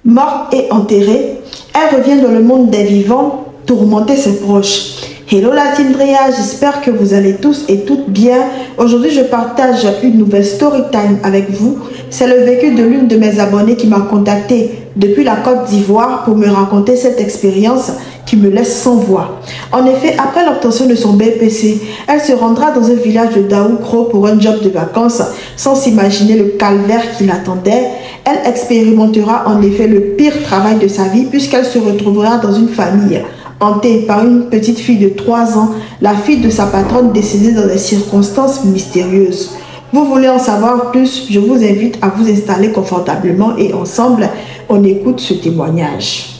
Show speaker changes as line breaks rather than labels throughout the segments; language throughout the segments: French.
Morte et enterrée, elle revient dans le monde des vivants, tourmenter ses proches. Hello la team Drea, j'espère que vous allez tous et toutes bien. Aujourd'hui, je partage une nouvelle story time avec vous. C'est le vécu de l'une de mes abonnées qui m'a contacté depuis la Côte d'Ivoire pour me raconter cette expérience qui me laisse sans voix. En effet, après l'obtention de son BPC, elle se rendra dans un village de Daoukro pour un job de vacances sans s'imaginer le calvaire qui l'attendait. Elle expérimentera en effet le pire travail de sa vie puisqu'elle se retrouvera dans une famille hantée par une petite fille de 3 ans, la fille de sa patronne décédée dans des circonstances mystérieuses. Vous voulez en savoir plus? Je vous invite à vous installer confortablement et ensemble, on écoute ce témoignage.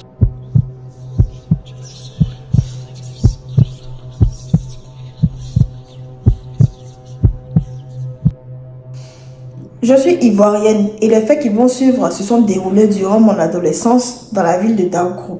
Je suis ivoirienne et les faits qui vont suivre se sont déroulés durant mon adolescence dans la ville de Daoukro.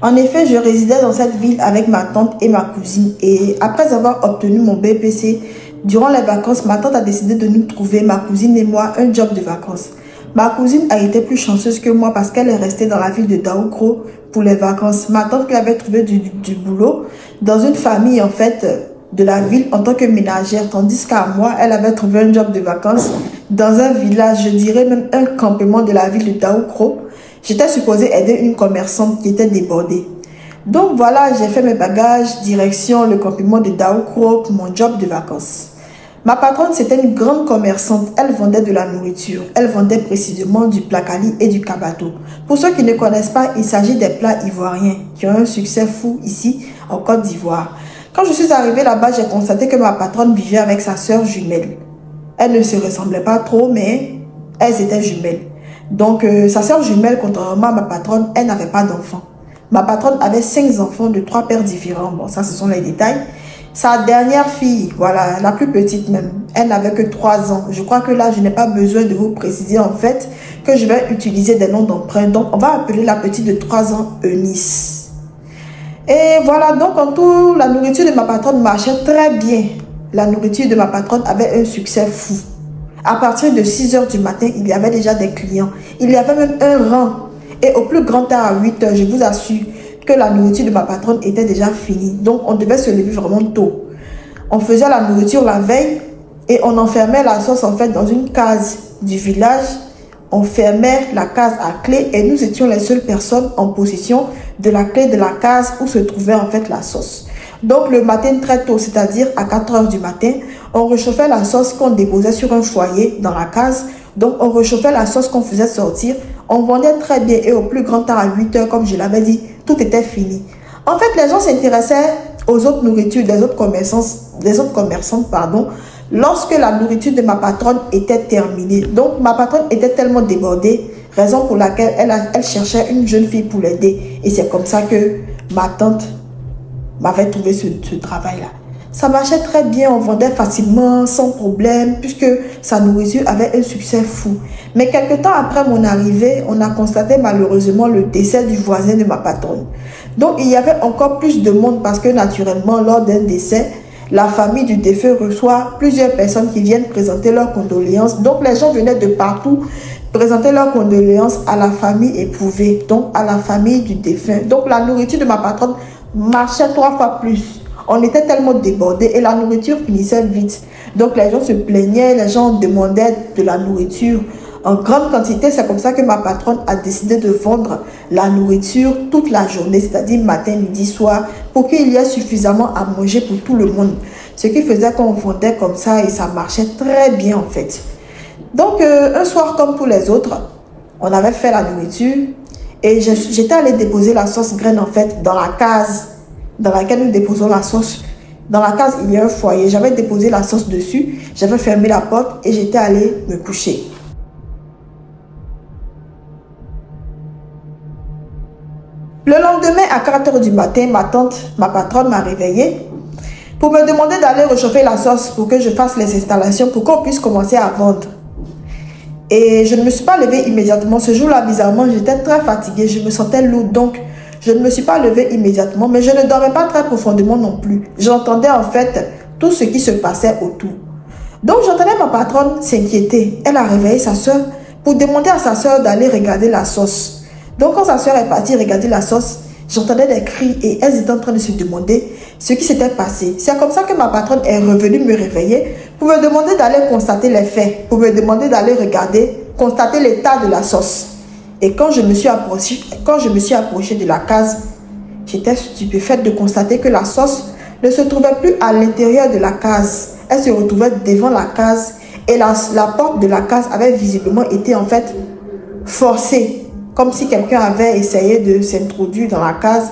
En effet, je résidais dans cette ville avec ma tante et ma cousine et après avoir obtenu mon BPC, durant les vacances, ma tante a décidé de nous trouver, ma cousine et moi, un job de vacances. Ma cousine a été plus chanceuse que moi parce qu'elle est restée dans la ville de Daoukro pour les vacances. Ma tante lui avait trouvé du boulot dans une famille en fait de la ville en tant que ménagère, tandis qu'à moi, elle avait trouvé un job de vacances dans un village, je dirais même un campement de la ville de Daoukro. J'étais supposée aider une commerçante qui était débordée. Donc voilà, j'ai fait mes bagages, direction le campement de Daoukro pour mon job de vacances. Ma patronne, c'était une grande commerçante. Elle vendait de la nourriture. Elle vendait précisément du placali et du kabato. Pour ceux qui ne connaissent pas, il s'agit des plats ivoiriens qui ont un succès fou ici en Côte d'Ivoire. Quand je suis arrivée là-bas, j'ai constaté que ma patronne vivait avec sa sœur jumelle. Elles ne se ressemblaient pas trop, mais elles étaient jumelles. Donc, sa sœur jumelle, contrairement à ma patronne, elle n'avait pas d'enfants. Ma patronne avait 5 enfants de 3 pères différents. Bon, ça, ce sont les détails. Sa dernière fille, voilà, la plus petite même, elle n'avait que 3 ans. Je crois que là, je n'ai pas besoin de vous préciser en fait que je vais utiliser des noms d'emprunt. Donc, on va appeler la petite de 3 ans Eunice. Et voilà, donc en tout, la nourriture de ma patronne marchait très bien. La nourriture de ma patronne avait un succès fou. À partir de 6 h du matin, il y avait déjà des clients. Il y avait même un rang. Et au plus grand tard, à 8 h, je vous assure que la nourriture de ma patronne était déjà finie. Donc, on devait se lever vraiment tôt. On faisait la nourriture la veille et on enfermait la sauce en fait dans une case du village. On fermait la case à clé et nous étions les seules personnes en possession de la clé de la case où se trouvait en fait la sauce. Donc le matin très tôt, c'est-à-dire à 4 h du matin, on réchauffait la sauce qu'on déposait sur un foyer dans la case. Donc on réchauffait la sauce qu'on faisait sortir. On vendait très bien et au plus grand tard à 8 h, comme je l'avais dit, tout était fini. En fait, les gens s'intéressaient aux autres nourritures des autres commerçantes, lorsque la nourriture de ma patronne était terminée. Donc ma patronne était tellement débordée, raison pour laquelle elle cherchait une jeune fille pour l'aider. Et c'est comme ça que ma tante m'avait trouvé ce travail-là. Ça marchait très bien, on vendait facilement, sans problème, puisque sa nourriture avait un succès fou. Mais quelque temps après mon arrivée, on a constaté malheureusement le décès du voisin de ma patronne. Donc il y avait encore plus de monde parce que naturellement, lors d'un décès, la famille du défunt reçoit plusieurs personnes qui viennent présenter leurs condoléances. Donc les gens venaient de partout présenter leurs condoléances à la famille éprouvée, donc à la famille du défunt. Donc la nourriture de ma patronne marchait 3 fois plus. On était tellement débordés et la nourriture finissait vite. Donc les gens se plaignaient, les gens demandaient de la nourriture en grande quantité. C'est comme ça que ma patronne a décidé de vendre la nourriture toute la journée, c'est-à-dire matin, midi, soir, pour qu'il y ait suffisamment à manger pour tout le monde. Ce qui faisait qu'on vendait comme ça et ça marchait très bien en fait. Donc un soir comme tous les autres, on avait fait la nourriture et j'étais allée déposer la sauce graine en fait dans la case dans laquelle nous déposons la sauce. Dans la case, il y a un foyer. J'avais déposé la sauce dessus, j'avais fermé la porte et j'étais allée me coucher. Le lendemain, à 4 h du matin, ma patronne m'a réveillée pour me demander d'aller réchauffer la sauce pour que je fasse les installations pour qu'on puisse commencer à vendre. Et je ne me suis pas levée immédiatement. Ce jour-là, bizarrement, j'étais très fatiguée. Je me sentais lourde, donc je ne me suis pas levée immédiatement, mais je ne dormais pas très profondément non plus. J'entendais en fait tout ce qui se passait autour. Donc j'entendais ma patronne s'inquiéter. Elle a réveillé sa soeur pour demander à sa soeur d'aller regarder la sauce. Donc quand sa soeur est partie regarder la source, j'entendais des cris et elles étaient en train de se demander ce qui s'était passé. C'est comme ça que ma patronne est revenue me réveiller pour me demander d'aller constater les faits, pour me demander d'aller regarder, constater l'état de la sauce. Et quand je me suis approchée de la case, j'étais stupéfaite de constater que la sauce ne se trouvait plus à l'intérieur de la case. Elle se retrouvait devant la case et la porte de la case avait visiblement été en fait forcée, comme si quelqu'un avait essayé de s'introduire dans la case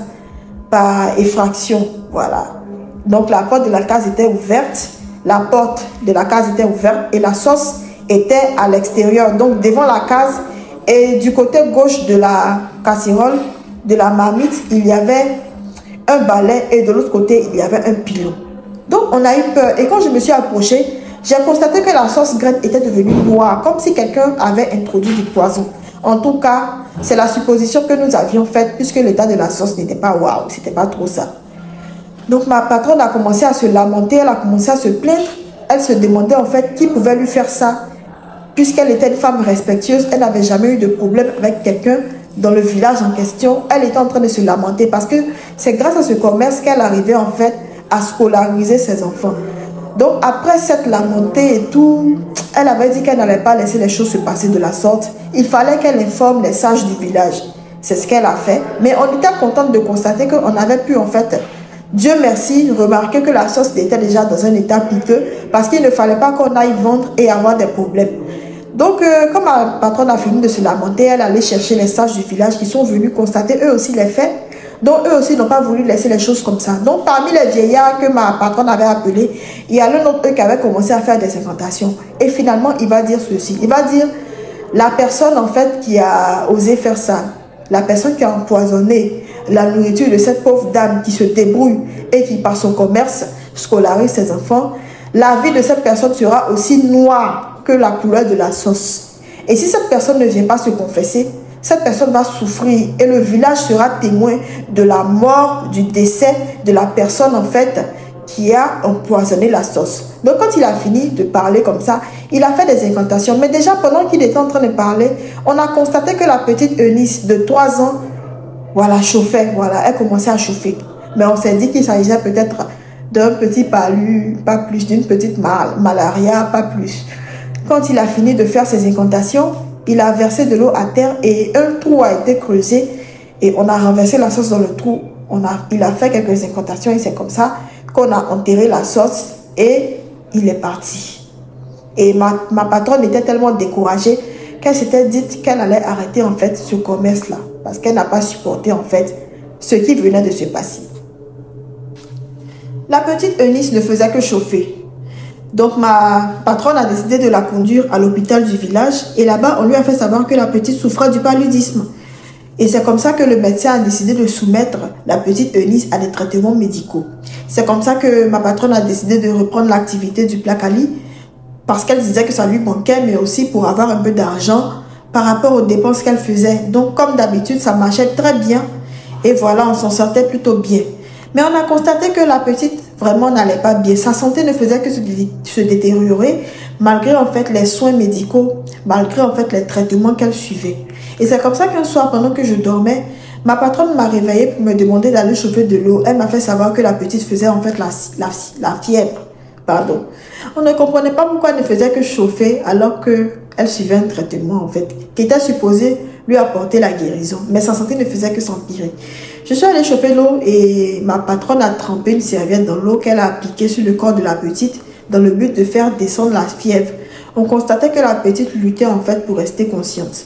par effraction. Voilà. Donc la porte de la case était ouverte, la porte de la case était ouverte et la sauce était à l'extérieur, donc devant la case. Et du côté gauche de la casserole, de la marmite, il y avait un balai et de l'autre côté, il y avait un pilon. Donc on a eu peur et quand je me suis approchée, j'ai constaté que la sauce graine était devenue noire, comme si quelqu'un avait introduit du poison. En tout cas, c'est la supposition que nous avions faite puisque l'état de la sauce n'était pas waouh, c'était pas trop ça. Donc ma patronne a commencé à se lamenter, elle a commencé à se plaindre. Elle se demandait en fait qui pouvait lui faire ça. Puisqu'elle était une femme respectueuse, elle n'avait jamais eu de problème avec quelqu'un dans le village en question. Elle était en train de se lamenter parce que c'est grâce à ce commerce qu'elle arrivait en fait à scolariser ses enfants. Donc après cette lamentée et tout, elle avait dit qu'elle n'allait pas laisser les choses se passer de la sorte. Il fallait qu'elle informe les sages du village. C'est ce qu'elle a fait. Mais on était contente de constater qu'on avait pu en fait, Dieu merci, remarquer que la sauce était déjà dans un état piteux parce qu'il ne fallait pas qu'on aille vendre et avoir des problèmes. Donc, comme ma patronne a fini de se lamenter, elle allait chercher les sages du village qui sont venus constater eux aussi les faits. Donc, eux aussi n'ont pas voulu laisser les choses comme ça. Donc, parmi les vieillards que ma patronne avait appelés, il y a l'un d'entre eux qui avait commencé à faire des incantations. Et finalement, il va dire ceci. Il va dire, la personne en fait qui a osé faire ça, la personne qui a empoisonné la nourriture de cette pauvre dame qui se débrouille et qui par son commerce scolarise ses enfants, la vie de cette personne sera aussi noire que la couleur de la sauce. Et si cette personne ne vient pas se confesser, cette personne va souffrir et le village sera témoin de la mort, du décès de la personne en fait qui a empoisonné la sauce. Donc quand il a fini de parler comme ça, il a fait des incantations. Mais déjà pendant qu'il était en train de parler, on a constaté que la petite Eunice de 3 ans, voilà, chauffait, voilà, elle commençait à chauffer. Mais on s'est dit qu'il s'agissait peut-être d'un petit palu, pas plus, d'une petite malaria, pas plus. Quand il a fini de faire ses incantations, il a versé de l'eau à terre et un trou a été creusé et on a renversé la sauce dans le trou. Il a fait quelques incantations et c'est comme ça qu'on a enterré la sauce et il est parti. Et ma patronne était tellement découragée qu'elle s'était dit qu'elle allait arrêter en fait ce commerce-là parce qu'elle n'a pas supporté en fait ce qui venait de se passer. La petite Eunice ne faisait que chauffer. Donc ma patronne a décidé de la conduire à l'hôpital du village et là-bas on lui a fait savoir que la petite souffrait du paludisme. Et c'est comme ça que le médecin a décidé de soumettre la petite Eunice à des traitements médicaux. C'est comme ça que ma patronne a décidé de reprendre l'activité du Placali parce qu'elle disait que ça lui manquait mais aussi pour avoir un peu d'argent par rapport aux dépenses qu'elle faisait. Donc comme d'habitude ça marchait très bien et voilà on s'en sortait plutôt bien. Mais on a constaté que la petite vraiment n'allait pas bien. Sa santé ne faisait que se détériorer malgré en fait les soins médicaux, malgré en fait les traitements qu'elle suivait. Et c'est comme ça qu'un soir, pendant que je dormais, ma patronne m'a réveillée pour me demander d'aller chauffer de l'eau. Elle m'a fait savoir que la petite faisait en fait la fièvre. Pardon. On ne comprenait pas pourquoi elle ne faisait que chauffer alors qu'elle suivait un traitement en fait qui était supposé lui apporter la guérison. Mais sa santé ne faisait que s'empirer. Je suis allée chauffer l'eau et ma patronne a trempé une serviette dans l'eau qu'elle a appliquée sur le corps de la petite dans le but de faire descendre la fièvre. On constatait que la petite luttait en fait pour rester consciente.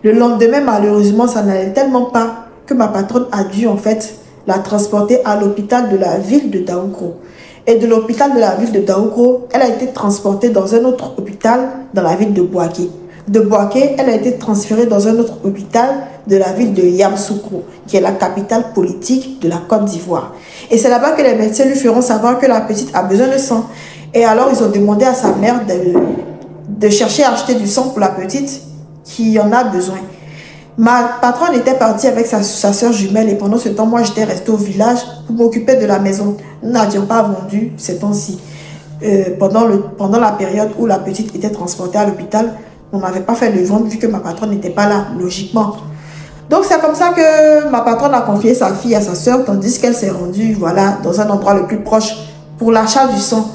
Le lendemain, malheureusement, ça n'allait tellement pas que ma patronne a dû en fait la transporter à l'hôpital de la ville de Daoukro. Et de l'hôpital de la ville de Daoukro, elle a été transportée dans un autre hôpital dans la ville de Bouaké. De Bouaké, elle a été transférée dans un autre hôpital de la ville de Yamoussoukro, qui est la capitale politique de la Côte d'Ivoire. Et c'est là-bas que les médecins lui feront savoir que la petite a besoin de sang. Et alors, ils ont demandé à sa mère de chercher à acheter du sang pour la petite qui en a besoin. Ma patronne était partie avec sa soeur jumelle et pendant ce temps, moi, j'étais restée au village pour m'occuper de la maison. Nous n'avions pas vendu ces temps-ci. Pendant la période où la petite était transportée à l'hôpital, on n'avait pas fait de vente vu que ma patronne n'était pas là, logiquement. Donc c'est comme ça que ma patronne a confié sa fille à sa soeur, tandis qu'elle s'est rendue, voilà, dans un endroit le plus proche pour l'achat du sang.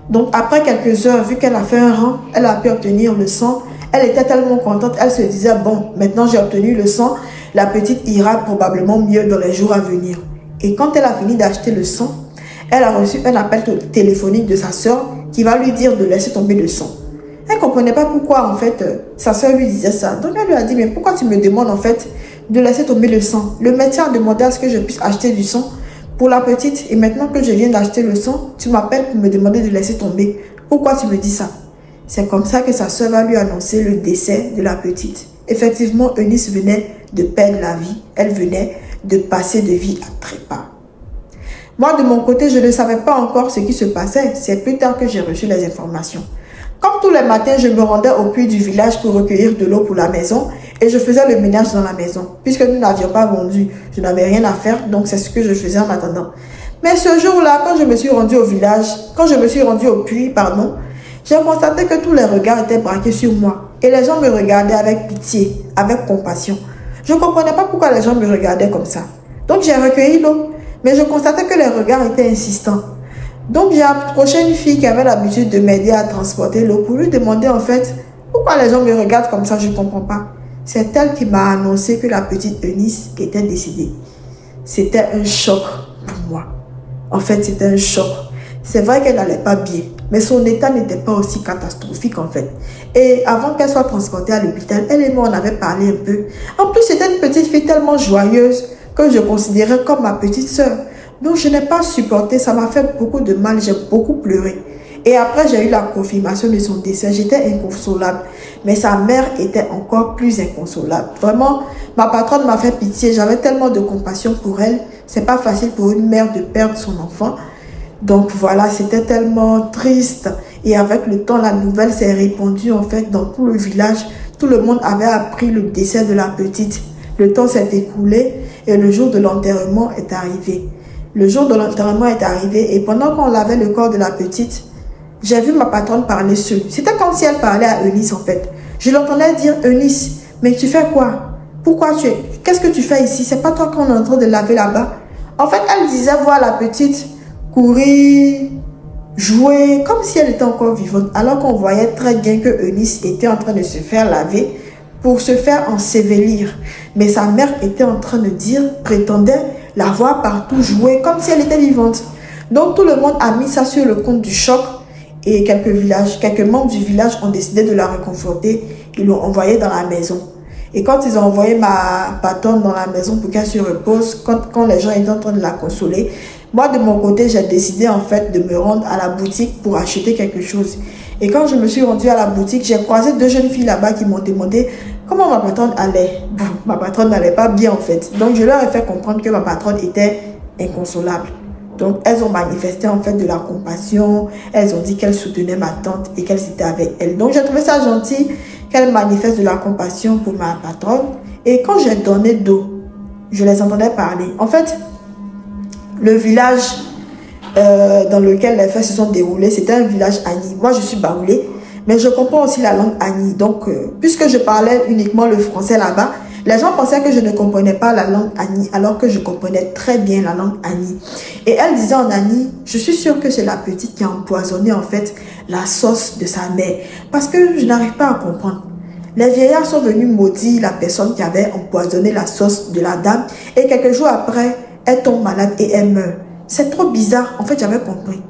Donc après quelques heures, vu qu'elle a fait un rang, elle a pu obtenir le sang. Elle était tellement contente, elle se disait, bon, maintenant j'ai obtenu le sang, la petite ira probablement mieux dans les jours à venir. Et quand elle a fini d'acheter le sang, elle a reçu un appel téléphonique de sa soeur qui va lui dire de laisser tomber le sang. Elle ne comprenait pas pourquoi en fait sa soeur lui disait ça. Donc elle lui a dit, mais pourquoi tu me demandes en fait de laisser tomber le sang? Le médecin a demandé à ce que je puisse acheter du sang pour la petite. Et maintenant que je viens d'acheter le sang, tu m'appelles pour me demander de laisser tomber. Pourquoi tu me dis ça? C'est comme ça que sa soeur va lui annoncer le décès de la petite. Effectivement, Eunice venait de perdre la vie. Elle venait de passer de vie à trépas. Moi, de mon côté, je ne savais pas encore ce qui se passait. C'est plus tard que j'ai reçu les informations. Comme tous les matins, je me rendais au puits du village pour recueillir de l'eau pour la maison et je faisais le ménage dans la maison. Puisque nous n'avions pas vendu, je n'avais rien à faire, donc c'est ce que je faisais en attendant. Mais ce jour-là, quand je me suis rendue au village, quand je me suis rendue au puits, pardon, j'ai constaté que tous les regards étaient braqués sur moi. Et les gens me regardaient avec pitié, avec compassion. Je ne comprenais pas pourquoi les gens me regardaient comme ça. Donc j'ai recueilli l'eau, mais je constatais que les regards étaient insistants. Donc j'ai approché une fille qui avait l'habitude de m'aider à transporter l'eau pour lui demander en fait pourquoi les gens me regardent comme ça, je ne comprends pas. C'est elle qui m'a annoncé que la petite Eunice était décédée. C'était un choc pour moi. En fait, c'était un choc. C'est vrai qu'elle n'allait pas bien, mais son état n'était pas aussi catastrophique en fait. Et avant qu'elle soit transportée à l'hôpital, elle et moi on avait parlé un peu. En plus, c'était une petite fille tellement joyeuse que je considérais comme ma petite sœur. Donc je n'ai pas supporté, ça m'a fait beaucoup de mal, j'ai beaucoup pleuré. Et après j'ai eu la confirmation de son décès, j'étais inconsolable. Mais sa mère était encore plus inconsolable. Vraiment, ma patronne m'a fait pitié, j'avais tellement de compassion pour elle. C'est pas facile pour une mère de perdre son enfant. Donc voilà, c'était tellement triste. Et avec le temps, la nouvelle s'est répandue en fait dans tout le village. Tout le monde avait appris le décès de la petite. Le temps s'est écoulé et le jour de l'enterrement est arrivé. Le jour de l'enterrement est arrivé et pendant qu'on lavait le corps de la petite, j'ai vu ma patronne parler seule. C'était comme si elle parlait à Eunice en fait. Je l'entendais dire, Eunice, mais tu fais quoi? Pourquoi tu es? Qu'est-ce que tu fais ici? C'est pas toi qu'on est en train de laver là-bas? En fait, elle disait voir la petite courir, jouer, comme si elle était encore vivante. Alors qu'on voyait très bien que Eunice était en train de se faire laver pour se faire ensevelir. Mais sa mère était en train de dire, prétendait la voir partout jouer comme si elle était vivante. Donc tout le monde a mis ça sur le compte du choc et quelques membres du village ont décidé de la réconforter. Ils l'ont envoyée dans la maison. Et quand ils ont envoyé ma patronne dans la maison pour qu'elle se repose, quand les gens étaient en train de la consoler, moi de mon côté j'ai décidé en fait de me rendre à la boutique pour acheter quelque chose. Et quand je me suis rendue à la boutique, j'ai croisé deux jeunes filles là-bas qui m'ont demandé comment ma patronne allait. Bon, ma patronne n'allait pas bien en fait. Donc je leur ai fait comprendre que ma patronne était inconsolable. Donc elles ont manifesté en fait de la compassion. Elles ont dit qu'elles soutenaient ma tante et qu'elles étaient avec elle. Donc j'ai trouvé ça gentil qu'elles manifestent de la compassion pour ma patronne. Et quand j'ai donné d'eau, je les entendais parler. En fait, le village dans lequel les faits se sont déroulés, c'était un village Ani. Moi, je suis baoulée, mais je comprends aussi la langue Ani. Donc, puisque je parlais uniquement le français là-bas, les gens pensaient que je ne comprenais pas la langue Ani, alors que je comprenais très bien la langue Ani. Et elle disait en Ani, je suis sûre que c'est la petite qui a empoisonné en fait la sauce de sa mère. Parce que je n'arrive pas à comprendre. Les vieillards sont venus maudire la personne qui avait empoisonné la sauce de la dame. Et quelques jours après, elle tombe malade et elle meurt. C'est trop bizarre. En fait, j'avais compris.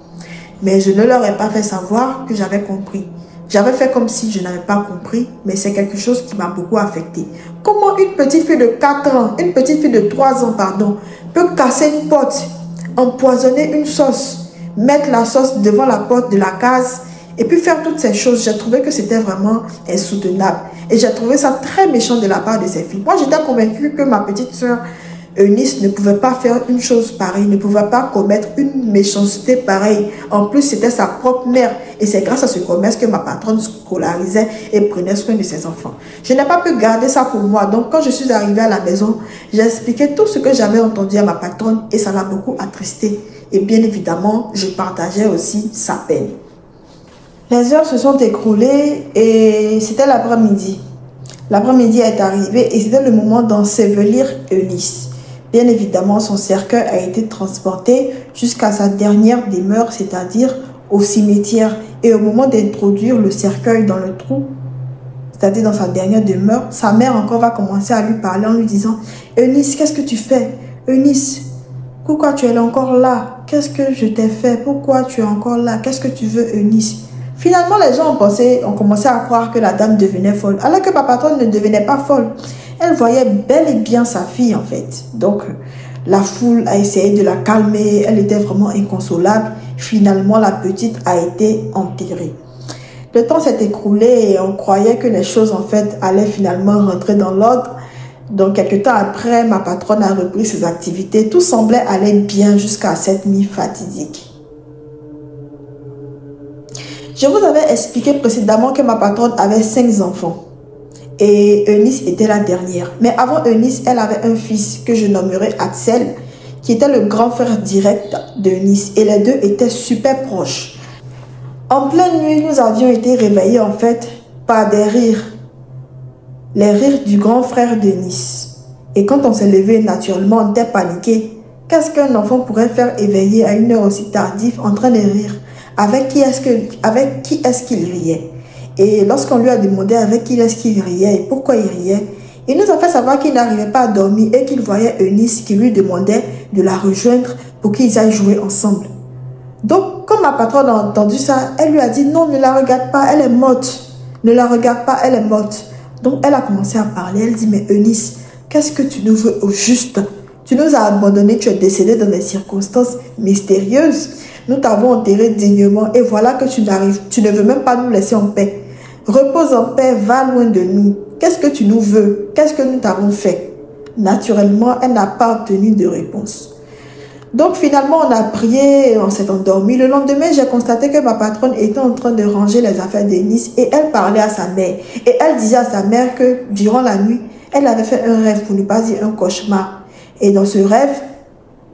Mais je ne leur ai pas fait savoir que j'avais compris. J'avais fait comme si je n'avais pas compris, mais c'est quelque chose qui m'a beaucoup affecté. Comment une petite fille de 4 ans, une petite fille de 3 ans, pardon, peut casser une porte, empoisonner une sauce, mettre la sauce devant la porte de la case et puis faire toutes ces choses? J'ai trouvé que c'était vraiment insoutenable. Et j'ai trouvé ça très méchant de la part de ces filles. Moi, j'étais convaincue que ma petite soeur Eunice ne pouvait pas faire une chose pareille, ne pouvait pas commettre une méchanceté pareille. En plus, c'était sa propre mère. Et c'est grâce à ce commerce que ma patronne scolarisait et prenait soin de ses enfants. Je n'ai pas pu garder ça pour moi. Donc, quand je suis arrivée à la maison, j'ai expliqué tout ce que j'avais entendu à ma patronne et ça l'a beaucoup attristé. Et bien évidemment, je partageais aussi sa peine. Les heures se sont écoulées et c'était l'après-midi. L'après-midi est arrivé et c'était le moment d'ensevelir Eunice. Bien évidemment, son cercueil a été transporté jusqu'à sa dernière demeure, c'est-à-dire au cimetière. Et au moment d'introduire le cercueil dans le trou, c'est-à-dire dans sa dernière demeure, sa mère encore va commencer à lui parler en lui disant « Eunice, qu'est-ce que tu fais? Eunice, pourquoi tu es encore là? Qu'est-ce que je t'ai fait? Pourquoi tu es encore là? Qu'est-ce que tu veux, Eunice ?» Finalement, les gens ont commencé à croire que la dame devenait folle, alors que ma patronne ne devenait pas folle. Elle voyait bel et bien sa fille, en fait. Donc, la foule a essayé de la calmer. Elle était vraiment inconsolable. Finalement, la petite a été enterrée. Le temps s'est écoulé et on croyait que les choses, en fait, allaient finalement rentrer dans l'ordre. Donc, quelques temps après, ma patronne a repris ses activités. Tout semblait aller bien jusqu'à cette nuit fatidique. Je vous avais expliqué précédemment que ma patronne avait 5 enfants. Et Eunice était la dernière. Mais avant Eunice, elle avait un fils que je nommerai Axel, qui était le grand frère direct d'Eunice. Et les deux étaient super proches. En pleine nuit, nous avions été réveillés en fait par des rires. Les rires du grand frère d'Eunice. Et quand on s'est levé, naturellement, on était paniqué. Qu'est-ce qu'un enfant pourrait faire éveiller à une heure aussi tardive en train de rire? Avec qui est-ce qu'il riait? Et lorsqu'on lui a demandé avec qui est-ce qu'il riait et pourquoi il riait, il nous a fait savoir qu'il n'arrivait pas à dormir et qu'il voyait Eunice qui lui demandait de la rejoindre pour qu'ils aillent jouer ensemble. Donc, quand ma patronne a entendu ça, elle lui a dit non, ne la regarde pas, elle est morte. Ne la regarde pas, elle est morte. Donc, elle a commencé à parler. Elle dit, mais Eunice, qu'est-ce que tu nous veux au juste? Tu nous as abandonnés, tu es décédée dans des circonstances mystérieuses. Nous t'avons enterré dignement et voilà que tu ne veux même pas nous laisser en paix. Repose en paix, va loin de nous. Qu'est-ce que tu nous veux? Qu'est-ce que nous t'avons fait? Naturellement, elle n'a pas obtenu de réponse. Donc finalement, on a prié, on s'est endormi. Le lendemain, j'ai constaté que ma patronne était en train de ranger les affaires d'Eunice et elle parlait à sa mère. Et elle disait à sa mère que durant la nuit, elle avait fait un rêve, pour ne pas dire un cauchemar. Et dans ce rêve,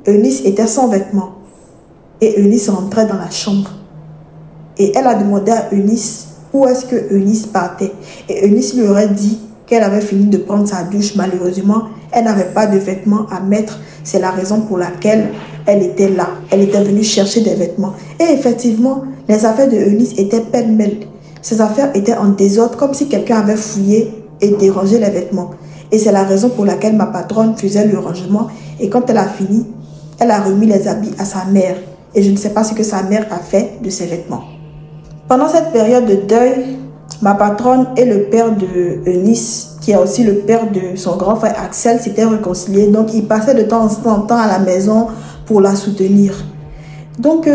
Eunice était sans vêtements. Et Eunice rentrait dans la chambre. Et elle a demandé à Eunice où est-ce que Eunice partait. Et Eunice lui aurait dit qu'elle avait fini de prendre sa douche. Malheureusement, elle n'avait pas de vêtements à mettre. C'est la raison pour laquelle elle était là. Elle était venue chercher des vêtements. Et effectivement, les affaires de Eunice étaient pêle-mêle. Ses affaires étaient en désordre, comme si quelqu'un avait fouillé et dérangé les vêtements. Et c'est la raison pour laquelle ma patronne faisait le rangement. Et quand elle a fini, elle a remis les habits à sa mère. Et je ne sais pas ce que sa mère a fait de ses vêtements. Pendant cette période de deuil, ma patronne et le père de Eunice, qui est aussi le père de son grand frère Axel, s'étaient réconciliés. Donc, ils passaient de temps en temps à la maison pour la soutenir. Donc,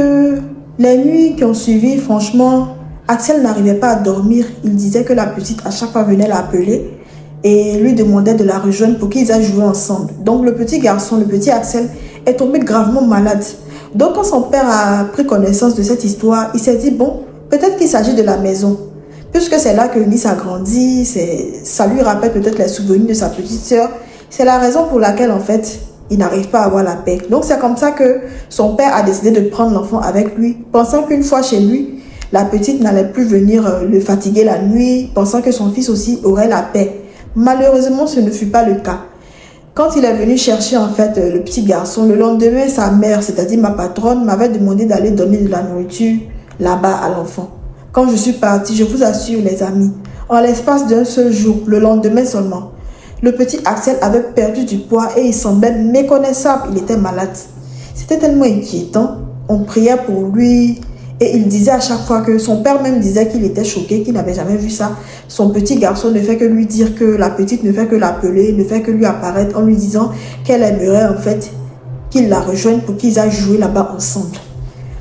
les nuits qui ont suivi, franchement, Axel n'arrivait pas à dormir. Il disait que la petite, à chaque fois, venait l'appeler et lui demandait de la rejoindre pour qu'ils aillent jouer ensemble. Donc, le petit garçon, le petit Axel, est tombé gravement malade. Donc, quand son père a pris connaissance de cette histoire, il s'est dit, bon, peut-être qu'il s'agit de la maison. Puisque c'est là que Eunice a grandi, ça lui rappelle peut-être les souvenirs de sa petite sœur. C'est la raison pour laquelle, en fait, il n'arrive pas à avoir la paix. Donc, c'est comme ça que son père a décidé de prendre l'enfant avec lui, pensant qu'une fois chez lui, la petite n'allait plus venir le fatiguer la nuit, pensant que son fils aussi aurait la paix. Malheureusement, ce ne fut pas le cas. Quand il est venu chercher en fait le petit garçon, le lendemain, sa mère, c'est-à-dire ma patronne, m'avait demandé d'aller donner de la nourriture là-bas à l'enfant. Quand je suis partie, je vous assure les amis, en l'espace d'un seul jour, le lendemain seulement, le petit Axel avait perdu du poids et il semblait méconnaissable, il était malade. C'était tellement inquiétant, on priait pour lui et il disait à chaque fois que son père même disait qu'il était choqué, qu'il n'avait jamais vu ça. Son petit garçon ne fait que lui dire que la petite ne fait que l'appeler, ne fait que lui apparaître en lui disant qu'elle aimerait en fait qu'il la rejoigne pour qu'ils aillent jouer là-bas ensemble.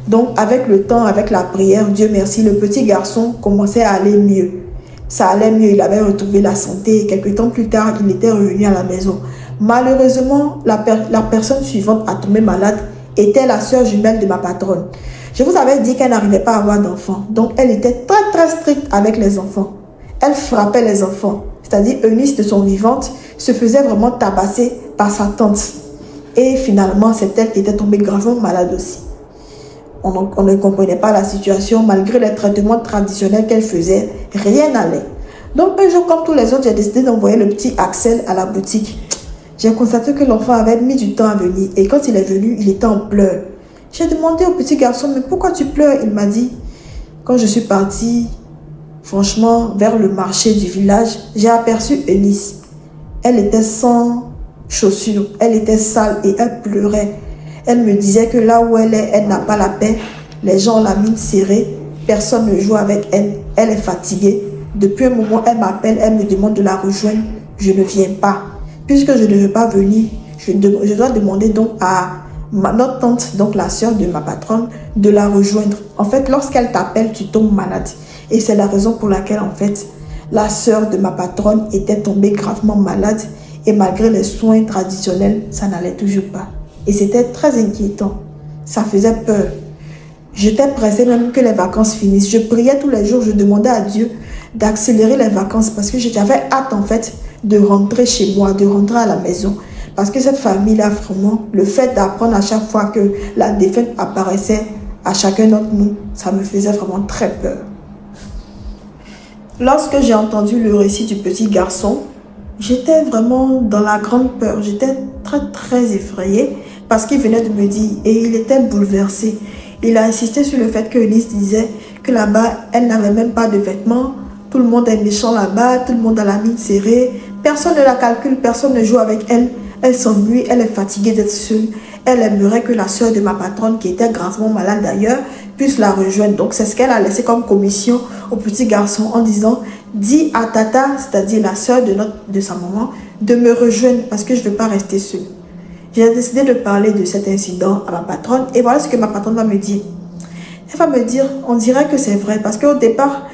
Donc avec le temps, avec la prière, Dieu merci, le petit garçon commençait à aller mieux. Ça allait mieux, il avait retrouvé la santé et quelques temps plus tard, il était revenu à la maison. Malheureusement, la personne suivante à tomber malade était la sœur jumelle de ma patronne. Je vous avais dit qu'elle n'arrivait pas à avoir d'enfants. Donc, elle était très très stricte avec les enfants. Elle frappait les enfants. C'est-à-dire, Eunice, de son vivante, se faisait vraiment tabasser par sa tante. Et finalement, c'est elle qui était tombée gravement malade aussi. On ne comprenait pas la situation. Malgré les traitements traditionnels qu'elle faisait, rien n'allait. Donc un jour, comme tous les autres, j'ai décidé d'envoyer le petit Axel à la boutique. J'ai constaté que l'enfant avait mis du temps à venir et quand il est venu, il était en pleurs. J'ai demandé au petit garçon, mais pourquoi tu pleures? Il m'a dit, quand je suis partie, franchement, vers le marché du village, j'ai aperçu Eunice. Elle était sans chaussures, elle était sale et elle pleurait. Elle me disait que là où elle est, elle n'a pas la paix. Les gens ont la mine serrée, personne ne joue avec elle. Elle est fatiguée. Depuis un moment, elle m'appelle, elle me demande de la rejoindre. Je ne viens pas. Puisque je ne veux pas venir, je dois demander donc à notre tante, donc la sœur de ma patronne, de la rejoindre. En fait, lorsqu'elle t'appelle, tu tombes malade. Et c'est la raison pour laquelle, en fait, la sœur de ma patronne était tombée gravement malade. Et malgré les soins traditionnels, ça n'allait toujours pas. Et c'était très inquiétant. Ça faisait peur. J'étais pressée même que les vacances finissent. Je priais tous les jours, je demandais à Dieu d'accélérer les vacances parce que j'avais hâte en fait de rentrer chez moi, de rentrer à la maison. Parce que cette famille-là, vraiment, le fait d'apprendre à chaque fois que la défaite apparaissait à chacun d'entre nous, ça me faisait vraiment très peur. Lorsque j'ai entendu le récit du petit garçon, j'étais vraiment dans la grande peur. J'étais très effrayée parce qu'il venait de me dire et il était bouleversé. Il a insisté sur le fait que Eunice disait que là-bas, elle n'avait même pas de vêtements. Tout le monde est méchant là-bas, tout le monde a la mine serrée. Personne ne la calcule, personne ne joue avec elle. Elle s'ennuie, elle est fatiguée d'être seule. Elle aimerait que la soeur de ma patronne, qui était gravement malade d'ailleurs, puisse la rejoindre. Donc c'est ce qu'elle a laissé comme commission au petit garçon en disant « Dis à Tata, c'est-à-dire la soeur de sa maman, de me rejoindre parce que je ne veux pas rester seule. » J'ai décidé de parler de cet incident à ma patronne et voilà ce que ma patronne va me dire. Elle va me dire, on dirait que c'est vrai parce qu'au départ,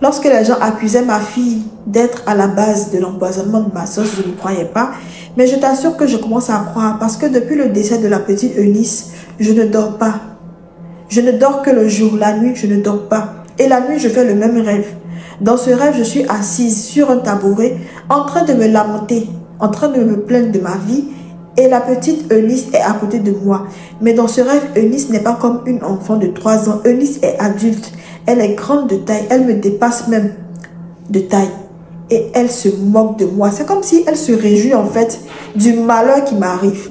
lorsque les gens accusaient ma fille d'être à la base de l'empoisonnement de ma sauce, je ne croyais pas. Mais je t'assure que je commence à croire parce que depuis le décès de la petite Eunice, je ne dors pas. Je ne dors que le jour, la nuit, je ne dors pas. Et la nuit, je fais le même rêve. Dans ce rêve, je suis assise sur un tabouret, en train de me lamenter, en train de me plaindre de ma vie. Et la petite Eunice est à côté de moi. Mais dans ce rêve, Eunice n'est pas comme une enfant de 3 ans. Eunice est adulte. Elle est grande de taille. Elle me dépasse même de taille. Et elle se moque de moi. C'est comme si elle se réjouit en fait du malheur qui m'arrive.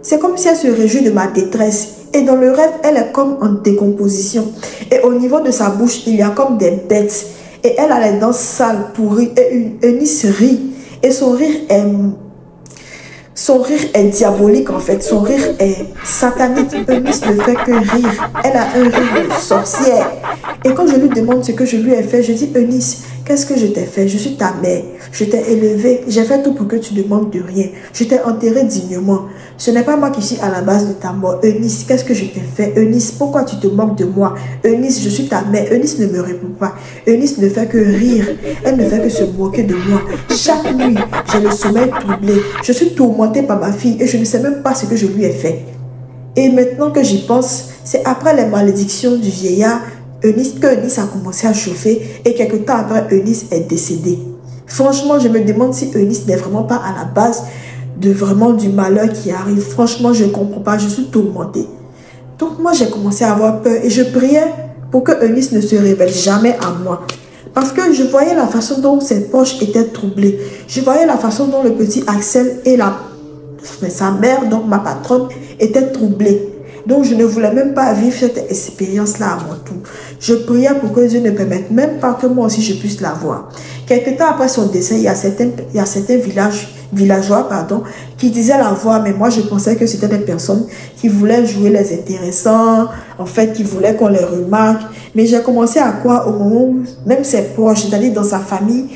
C'est comme si elle se réjouit de ma détresse. Et dans le rêve, elle est comme en décomposition. Et au niveau de sa bouche, il y a comme des bêtes. Et elle a les dents sales, pourries. Et Eunice rit. Et son rire est diabolique en fait, son rire est satanique. Eunice ne fait que rire. Elle a un rire de sorcière. Et quand je lui demande ce que je lui ai fait, je dis Eunice, qu'est-ce que je t'ai fait? Je suis ta mère. Je t'ai élevée. J'ai fait tout pour que tu ne manques de rien. Je t'ai enterré dignement. Ce n'est pas moi qui suis à la base de ta mort. Eunice, qu'est-ce que je t'ai fait? Eunice, pourquoi tu te moques de moi? Eunice, je suis ta mère. Eunice ne me répond pas. Eunice ne fait que rire. Elle ne fait que se moquer de moi. Chaque nuit, j'ai le sommeil troublé. Je suis tourmentée par ma fille et je ne sais même pas ce que je lui ai fait. Et maintenant que j'y pense, c'est après les malédictions du vieillard que Eunice a commencé à chauffer et quelque temps après, Eunice est décédée. Franchement, je me demande si Eunice n'est vraiment pas à la base de vraiment du malheur qui arrive. Franchement, je ne comprends pas, je suis tourmentée. Donc moi, j'ai commencé à avoir peur et je priais pour que Eunice ne se révèle jamais à moi. Parce que je voyais la façon dont ses poches étaient troublées. Je voyais la façon dont le petit Axel et sa mère, donc ma patronne, étaient troublés. Donc je ne voulais même pas vivre cette expérience-là à mon tour. Je priais pour que Dieu ne permette même pas que moi aussi je puisse la voir. Quelque temps après son décès, il y a certains villageois qui disaient la voir, mais moi je pensais que c'était des personnes qui voulaient jouer les intéressants, en fait qui voulaient qu'on les remarque. Mais j'ai commencé à croire au moment où même ses proches, c'est-à-dire dans sa famille,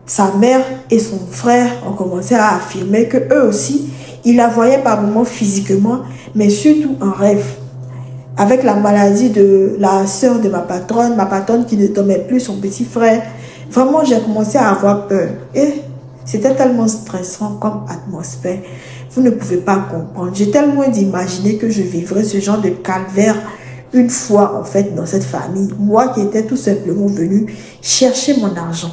sa mère et son frère ont commencé à affirmer que eux aussi, ils la voyaient par moments physiquement, mais surtout en rêve. Avec la maladie de la sœur de ma patronne qui ne dormait plus, son petit frère. Vraiment, j'ai commencé à avoir peur. Et c'était tellement stressant comme atmosphère. Vous ne pouvez pas comprendre. J'ai tellement d'imaginer que je vivrais ce genre de calvaire une fois, en fait, dans cette famille. Moi qui étais tout simplement venue chercher mon argent.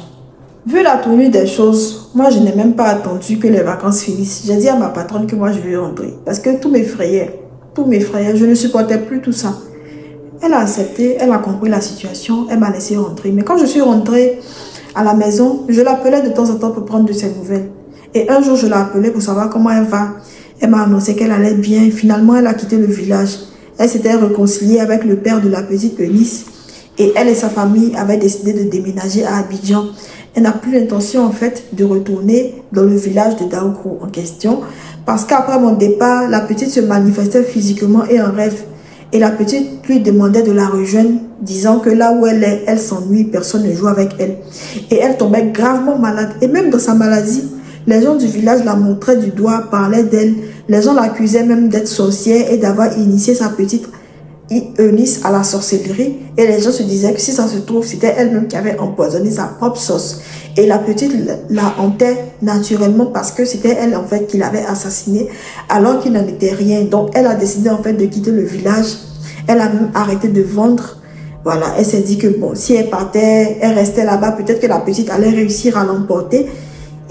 Vu la tournure des choses, moi, je n'ai même pas attendu que les vacances finissent. J'ai dit à ma patronne que moi, je vais rentrer. Parce que tout m'effrayait. Tout m'effrayait. Je ne supportais plus tout ça. Elle a accepté, elle a compris la situation, elle m'a laissé rentrer. Mais quand je suis rentrée, à la maison, je l'appelais de temps en temps pour prendre de ses nouvelles. Et un jour, je l'ai appelée pour savoir comment elle va. Elle m'a annoncé qu'elle allait bien. Finalement, elle a quitté le village. Elle s'était réconciliée avec le père de la petite Eunice. Et elle et sa famille avaient décidé de déménager à Abidjan. Elle n'a plus l'intention, en fait, de retourner dans le village de Daoukro en question. Parce qu'après mon départ, la petite se manifestait physiquement et en rêve. Et la petite lui demandait de la rejoindre, disant que là où elle est, elle s'ennuie, personne ne joue avec elle. Et elle tombait gravement malade. Et même dans sa maladie, les gens du village la montraient du doigt, parlaient d'elle. Les gens l'accusaient même d'être sorcière et d'avoir initié sa petite Eunice à la sorcellerie. Et les gens se disaient que si ça se trouve, c'était elle-même qui avait empoisonné sa propre sauce. Et la petite la hantait naturellement parce que c'était elle en fait qui l'avait assassinée alors qu'il n'en était rien. Donc elle a décidé en fait de quitter le village. Elle a même arrêté de vendre. Voilà, elle s'est dit que bon, si elle partait, elle restait là-bas, peut-être que la petite allait réussir à l'emporter.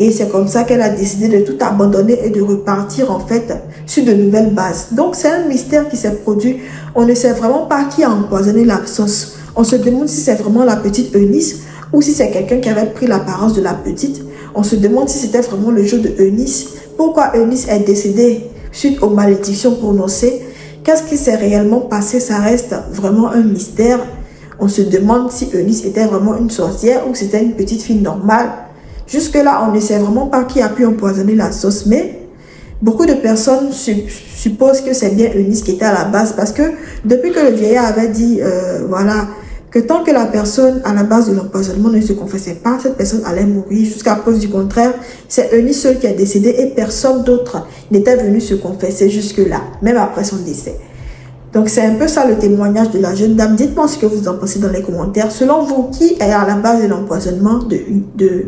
Et c'est comme ça qu'elle a décidé de tout abandonner et de repartir en fait sur de nouvelles bases. Donc c'est un mystère qui s'est produit. On ne sait vraiment pas qui a empoisonné la sauce. On se demande si c'est vraiment la petite Eunice ou si c'est quelqu'un qui avait pris l'apparence de la petite. On se demande si c'était vraiment le jeu de Eunice. Pourquoi Eunice est décédée suite aux malédictions prononcées? Qu'est-ce qui s'est réellement passé? Ça reste vraiment un mystère. On se demande si Eunice était vraiment une sorcière ou c'était une petite fille normale. Jusque-là, on ne sait vraiment pas qui a pu empoisonner la sauce, mais beaucoup de personnes supposent que c'est bien Eunice qui était à la base parce que depuis que le vieillard avait dit, voilà, que tant que la personne à la base de l'empoisonnement ne se confessait pas, cette personne allait mourir. Jusqu'à preuve du contraire, c'est Eunice seule qui est décédée et personne d'autre n'était venu se confesser jusque-là, même après son décès. Donc c'est un peu ça le témoignage de la jeune dame. Dites-moi ce que vous en pensez dans les commentaires. Selon vous, qui est à la base de l'empoisonnement de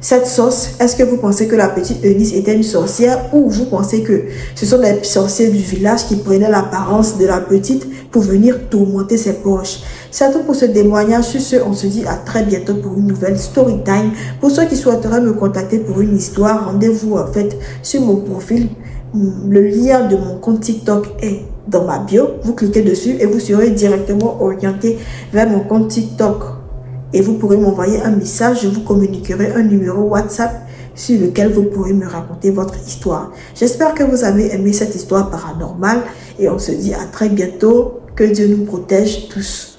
cette sauce? Est-ce que vous pensez que la petite Eunice était une sorcière ou vous pensez que ce sont des sorciers du village qui prenaient l'apparence de la petite pour venir tourmenter ses proches? C'est tout pour ce témoignage. Sur ce, on se dit à très bientôt pour une nouvelle story time. Pour ceux qui souhaiteraient me contacter pour une histoire, rendez-vous en fait sur mon profil. Le lien de mon compte TikTok est dans ma bio. Vous cliquez dessus et vous serez directement orienté vers mon compte TikTok. Et vous pourrez m'envoyer un message, je vous communiquerai un numéro WhatsApp sur lequel vous pourrez me raconter votre histoire. J'espère que vous avez aimé cette histoire paranormale et on se dit à très bientôt. Que Dieu nous protège tous.